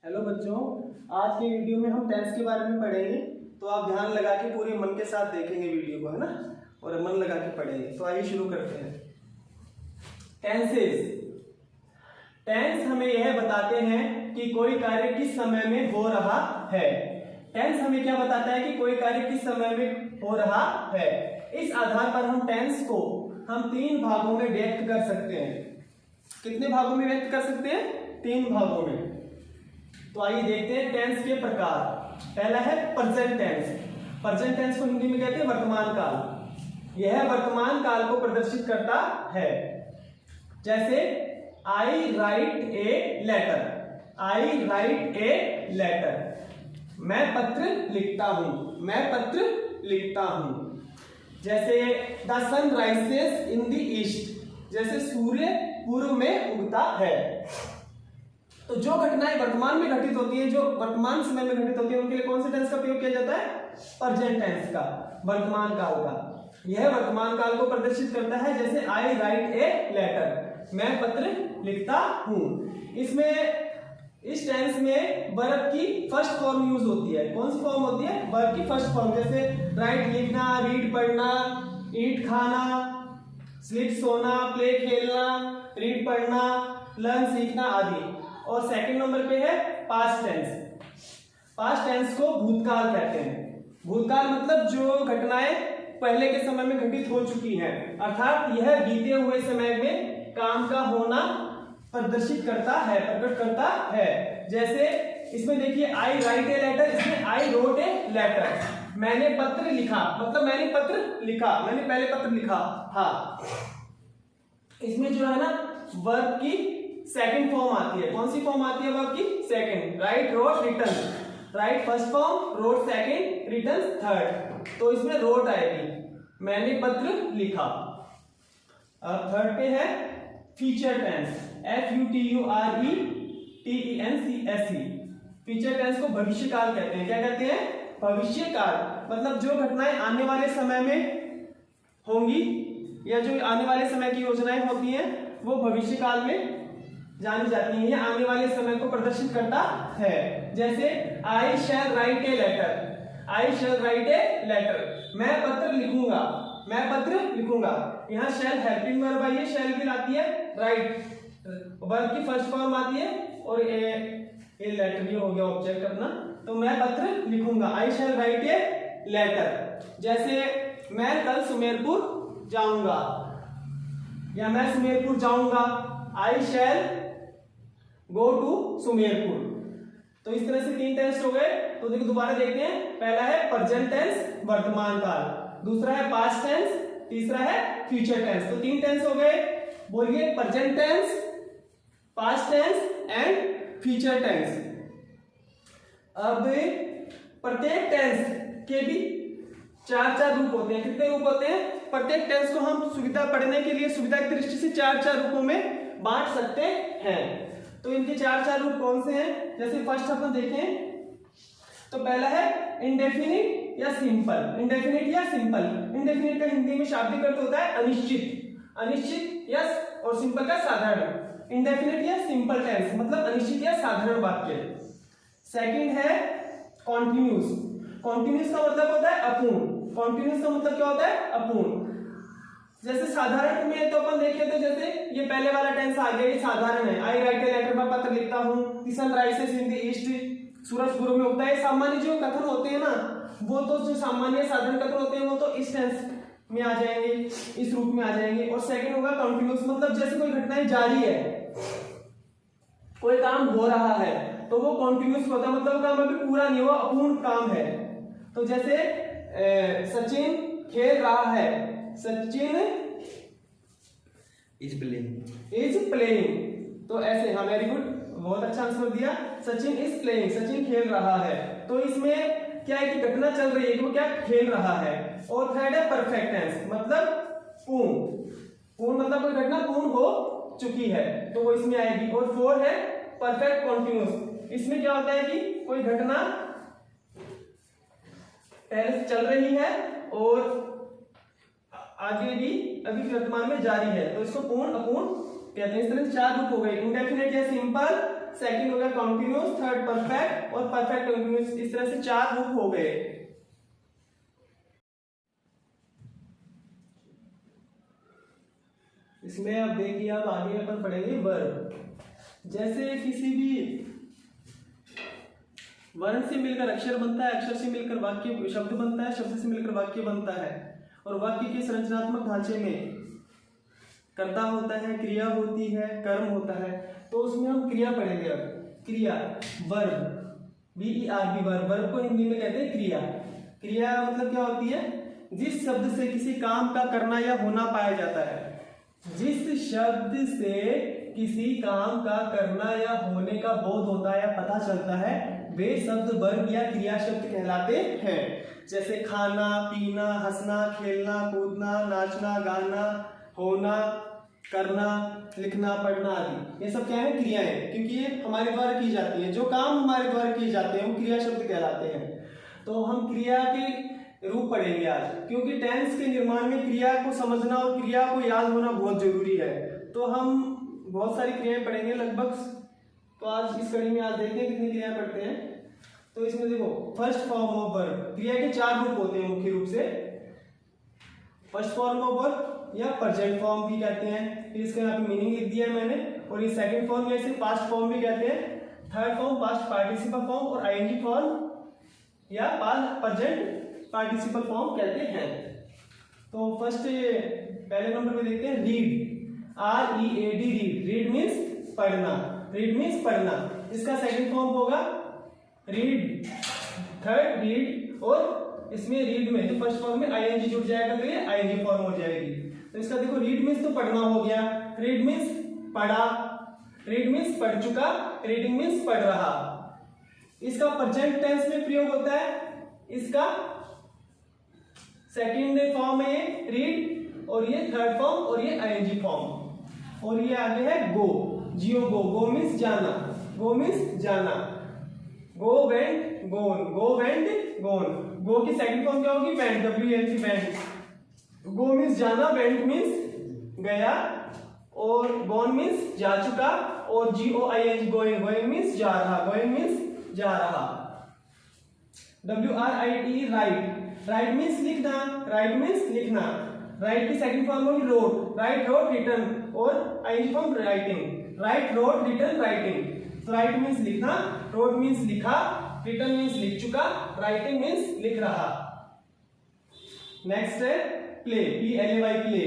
Hello बच्चों, आज के वीडियो में हम टेंस के बारे में पढ़ेंगे। तो आप ध्यान लगा के पूरे मन के साथ देखेंगे वीडियो को, है ना, और मन लगा के पढ़ेंगे। तो आइए शुरू करते हैं। टेंसेस। टेंस हमें यह बताते हैं कि कोई कार्य किस समय में हो रहा है। टेंस हमें क्या बताता है कि कोई कार्य किस समय में हो रहा है। इस आधार पर हम टेंस को हम 3 भागों में व्यक्त कर सकते हैं। कितने भागों में व्यक्त कर सकते हैं? 3 भागों में। तो आइए देखते हैं टेंस के प्रकार। पहला है प्रेजेंट टेंस। प्रेजेंट टेंस को हिंदी में कहते हैं वर्तमान काल। यह वर्तमान काल को प्रदर्शित करता है। जैसे I write a letter. I write a letter. मैं पत्र लिखता हूं। मैं पत्र लिखता हूं। जैसे the sun rises in the east. जैसे सूर्य पूर्व में उगता है। तो जो घटनाएं वर्तमान में घटित होती हैं, जो वर्तमान समय में घटित होती है, उनके लिए कौन से टेंस का प्रयोग किया जाता है? प्रेजेंट टेंस का, वर्तमान काल का। यह वर्तमान काल को प्रदर्शित करता है। जैसे आई राइट ए लेटर। मैं पत्र लिखता हूं। इसमें इस टेंस में वर्ब की फर्स्ट फॉर्म यूज होती है। कौन सी फॉर्म होती है? वर्ब की फर्स्ट फॉर्म। जैसे राइट लिखना, रीड पढ़ना, ईट खाना, स्लीप सोना, प्ले खेलना, रीड पढ़ना, लर्न सीखना आदि। और सेकंड नंबर पे है पास्ट टेंस। पास्ट टेंस को भूतकाल कहते हैं। भूतकाल मतलब जो घटनाएं पहले के समय में घटित हो चुकी हैं, अर्थात यह बीते हुए समय में काम का होना प्रदर्शित करता है, प्रकट करता है। जैसे इसमें देखिए आई राइट ए लेटर, इसमें आई रोट ए लेटर। मैंने पत्र लिखा, मतलब मैंने पत्र लिखा, मैंने पहले पत्र लिखा था। इसमें जो है ना वर्ब की सेकंड फॉर्म आती है। कौन सी फॉर्म आती है वर्ब की? Second. Write wrote written. Write first form, wrote second, written third. तो इसमें रोट आएगी, मैंने पत्र लिखा। अब थर्ड पे है future tense. FUTURE TENCSE। Future tense को भविष्य काल कहते हैं। क्या कहते हैं? भविष्य काल। मतलब जो घटनाएं आने वाले समय में होंगी या जो आने वाले समय की योजनाएं होती हैं, वो भविष्य काल में जानी जाती है। यह आने वाले समय को प्रदर्शित करता है। जैसे I shall write a letter. I shall write a letter. मैं पत्र लिखूंगा। मैं पत्र लिखूंगा। यहाँ शैल हेल्पिंग वर्ब आई है, शैल भी लाती है राइट, वर्ब की फर्स्ट फॉर्म आती है, और ए लेटर भी हो गया ऑब्जेक्ट अपना। तो मैं पत्र लिखूंगा। आई शैल राइट ए लेटर। जैसे मैं कल सुमेरपुर जाऊंगा, या मैं सुमेरपुर जाऊंगा। आई शैल गो टू सुमेरपुर। तो इस तरह से 3 टेंस हो गए। तो देखो दोबारा देखते हैं। पहला है प्रेजेंट टेंस, वर्तमान काल। दूसरा है पास्ट टेंस। तीसरा है फ्यूचर टेंस। तो 3 टेंस हो गए। बोलिए present tense, past tense and future tense. अब प्रत्येक टेंस के भी 4 रूप होते हैं। कितने रूप होते हैं? प्रत्येक टेंस को हम सुविधा पढ़ने के लिए सुविधा की दृष्टि से 4 रूपों में बांट सकते हैं। तो इनके 4 रूप कौन से हैं? जैसे फर्स्ट अपन देखें तो पहला है इंडेफिनिट या सिंपल। इंडेफिनिट या सिंपल। इंडेफिनिट का हिंदी में शाब्दिक अर्थ होता है अनिश्चित। अनिश्चित या, और सिंपल का साधारण। इंडेफिनिट या सिंपल टेंस मतलब अनिश्चित या साधारण वाक्य। सेकंड है कॉन्टिन्यूस। कॉन्टिन्यूस का मतलब होता है अपूर्ण। कॉन्टिन्यूस का मतलब क्या होता है? अपूर्ण। जैसे साधारण में तो अपन देखें तो जैसे ये पहले वाला टेंस आ गया, ये साधारण है। आई राइट ए लेटर, मैं पत्र लिखता हूँ। The sun rises in the east. सूरज पूर्व में उगता है। सामान्य जो कथन होते हैं ना, वो तो जो सामान्य साधारण कथन होते हैं वो तो इस टेंस में आ जाएंगे, इस रूप में आ जाएंगे। और सेकंड होगा कंटिन्यूअस, मतलब जैसे कोई घटनाएं जारी है, कोई काम हो रहा है, तो वो कंटिन्यूअस होता है, मतलब काम अभी पूरा नहीं हुआ, अपूर्ण काम है। तो जैसे सचिन खेल रहा है। Sachin is playing. तो ऐसे, हाँ वेरी गुड, बहुत अच्छा आंसर दिया। सचिन इज प्लेइंग, सचिन खेल रहा है। तो इसमें क्या है कि घटना चल रही है, वो क्या खेल रहा है। और थर्ड है परफेक्ट टेंस, मतलब पूर्ण। पूर्ण मतलब कोई घटना पूर्ण हो चुकी है, तो वो इसमें आएगी। और फोर्थ है परफेक्ट कॉन्टिन्यूअस। इसमें क्या होता है कि कोई घटना पहले से चल रही है और आगे भी अभी वर्तमान में जारी है, तो इसको पूर्ण अपूर्ण कहते हैं। इस तरह से 4 रूप हो गए। इंडेफिनिट या सिंपल, सेकंड हो गया कॉन्टिन्यूस, थर्ड परफेक्ट और परफेक्ट कॉन्टिन्यूस। इस तरह से 4 रूप हो गए। इसमें अब देखिए, अब आगे अपन पढ़ेंगे वर्ब। जैसे किसी भी वर्ण से मिलकर अक्षर बनता है, अक्षर से मिलकर वाक्य शब्द बनता है, शब्द से मिलकर वाक्य बनता है, और वाक्य के संरचनात्मक ढांचे में कर्ता होता है, क्रिया होती है, कर्म होता है। तो उसमें हम क्रिया पढ़ेंगे। अब क्रिया, वर्ब, VERB, वर्ब को हिंदी में कहते हैं क्रिया। क्रिया मतलब क्या होती है? जिस शब्द से किसी काम का करना या होना पाया जाता है। जिस शब्द से किसी काम का करना या होने का बोध होता है या पता चलता है, वे शब्द वर्ब या क्रिया शब्द कहलाते हैं। जैसे खाना, पीना, हंसना, खेलना, कूदना, नाचना, गाना, होना, करना, लिखना, पढ़ना आदि, ये सब क्या है? क्रियाएं, क्योंकि ये हमारे द्वारा की जाती है। जो काम हमारे द्वारा किए जाते हैं वो क्रिया शब्द कहलाते हैं। तो हम क्रिया के रूप पढ़ेंगे आज, क्योंकि टेंस के निर्माण में क्रिया को समझना और क्रिया को याद होना बहुत जरूरी है। तो हम बहुत सारी क्रियाएं पढ़ेंगे लगभग। तो आज इस कड़ी में आज देखते हैं कितनी क्रियाएं पढ़ते हैं। तो इसमें देखो, फर्स्ट फॉर्म ऑफ वर्ब, क्रिया के 4 रूप होते हैं मुख्य रूप से। फर्स्ट फॉर्म ऑफ वर्ब या प्रेजेंट फॉर्म भी कहते हैं, फिर इसका यहाँ पे मीनिंग लिख दिया है मैंने। और ये सेकंड फॉर्म या इसे पास्ट फॉर्म भी कहते हैं। Third form past participle form और आईएनजी फॉर्म या प्रेजेंट पार्टिसिपल फॉर्म कहते हैं। तो फर्स्ट पहले नंबर पे देखते हैं read, READ, read. Read means पढ़ना, रीड मीन्स पढ़ना। इसका सेकंड फॉर्म होगा रीड, थर्ड रीड, और इसमें रीड में तो फर्स्ट फॉर्म में आईएनजी जुड़ जाएगा तो ये आईएनजी फॉर्म हो जाएगी। तो इसका देखो, रीड मीन्स तो पढ़ना हो गया, रीड मीन्स पढ़ा, रीड मीन्स पढ़ चुका, रीडिंग मीन्स पढ़ रहा। इसका प्रेजेंट टेंस में प्रयोग होता है। इसका सेकंड फॉर्म है ये रीड, और ये थर्ड फॉर्म, और ये आईएनजी फॉर्म। और ये आगे है गो, जियो गो, गो मीन्स जाना, गो मीन्स जाना। गो वेंट गोन, गो वेंट गोन। गो की सेकंड फॉर्म क्या होगी? Went, WENT, went. Go means जाना, वेंट मीन्स गया, और गोन मीन्स जा चुका, और GOING, गोइंग, गोइंग मीन्स जा रहा, गोइंग मीन्स जा रहा। WRITE, राइट, राइट मीन्स लिखना, राइट मीन्स लिखना। राइट की सेकंड फॉर्म होगी रोट, राइट, रोट, रिटन, और ING form writing, write, wrote, written, writing. तो राइट मीन्स लिखना, रोट मीन्स लिखा, रिटन मीन्स लिख चुका, राइटिंग मीन्स लिख रहा। नेक्स्ट है play, PLAY, play.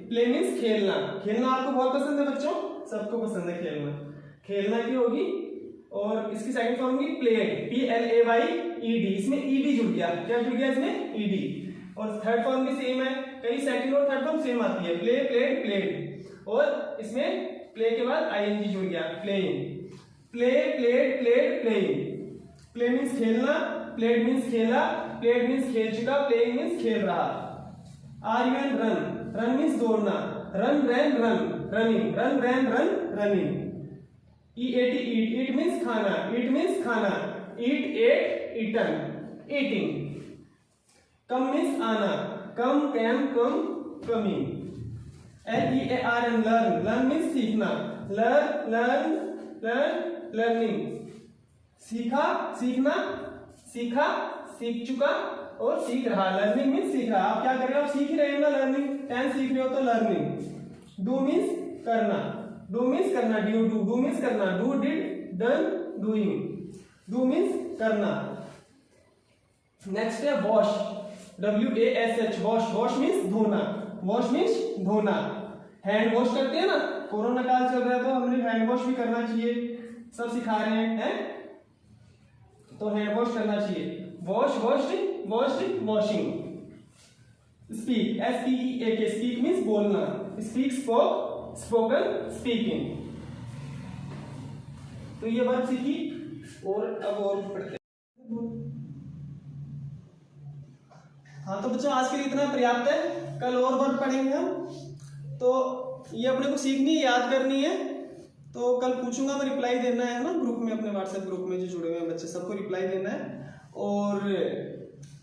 Play means खेलना। खेलना आपको बहुत पसंद है बच्चों, सबको पसंद है खेलना। खेलना की होगी, और इसकी सेकंड फॉर्म होगी प्लेड, PLAYED। इसमें ED जुड़ गया, क्या जुड़ गया इसमें? ED। और थर्ड फॉर्म भी सेम है, कई सेकंड और थर्ड फॉर्म सेम आती है, प्ले, प्लेड, प्लेड। और इसमें प्ले के बाद आईएनजी जुड़ गया, playing. Play, played, played, playing. Play means खेलना, प्लेड मीन्स खेला, प्लेड मीन्स खेल चुका, प्लेइंग मीन्स खेल रहा। RUN, रन, रन मीन्स दौड़ना, run, ran, run, running, run, ran, run, running. EAT, eat, eat means खाना, ईट मीन्स खाना, eat, ate, eaten, eating. Come means आना, come, came, come, coming. LEARN, learn, learn means सीखना, learn, learn, learn, learning. सीखा, सीखना, सीखा, सीख चुका, और सीख रहा। लर्निंग मीन्स सीख रहा। आप क्या कर रहे हो? आप सीख ही रहे हो ना, लर्निंग। टेंस सीख रहे हो तो लर्निंग। डू मीन्स करना, डू मीन्स करना, ड्यू, डू मीन्स करना, do, did, done, doing. Do means करना। नेक्स्ट है wash, WASH, wash, wash means धोना, वॉश मीन्स धोना। हैंड वॉश करते हैं ना, कोरोना काल चल रहा है तो हमने हैंड वॉश भी करना चाहिए, सब सिखा रहे हैं, तो हैंड वॉश करना चाहिए। Wash, washed, washed, washing. Speak, SPEAK, speak means बोलना, स्पीक, स्पोक, स्पोकन, स्पीकिंग। तो ये बात सीखी, और अब और पढ़ते हैं। हाँ तो बच्चों आज के लिए इतना पर्याप्त है, कल और वर्ड पढ़ेंगे हम। तो ये अपने को सीखनी है, याद करनी है। तो कल पूछूंगा मैं, रिप्लाई देना है ना ग्रुप में, अपने व्हाट्सएप ग्रुप में जो जुड़े हुए हैं बच्चे, सबको रिप्लाई देना है। और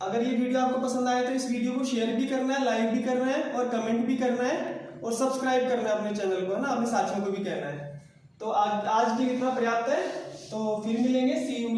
अगर ये वीडियो आपको पसंद आए तो इस वीडियो को शेयर भी करना है, लाइक भी करना है, और कमेंट भी करना है, और सब्सक्राइब करना है अपने चैनल को, है ना, अपने साथियों को भी कहना है। तो आज भी इतना पर्याप्त है। तो फिर मिलेंगे, सी यू।